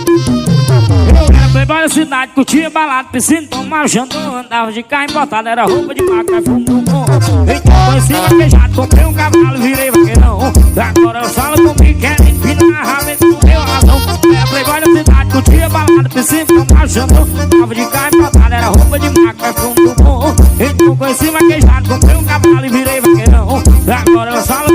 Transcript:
Eu era playboy da cidade, curtia balada, piscina, tomava jantar. Andava de carro importado, era roupa de máquina, fumo no morro. Então conheci vaquejado, comprei um cavalo, virei vaqueirão. Agora eu falo comigo, quer empinar a raba, então deu razão. Era playboy da cidade, curtia balada, piscina, tomava jantar. Andava de carro importado, era roupa de máquina, fumo no morro. Então conheci vaquejado, comprei um cavalo e virei vaqueirão. Agora eu falo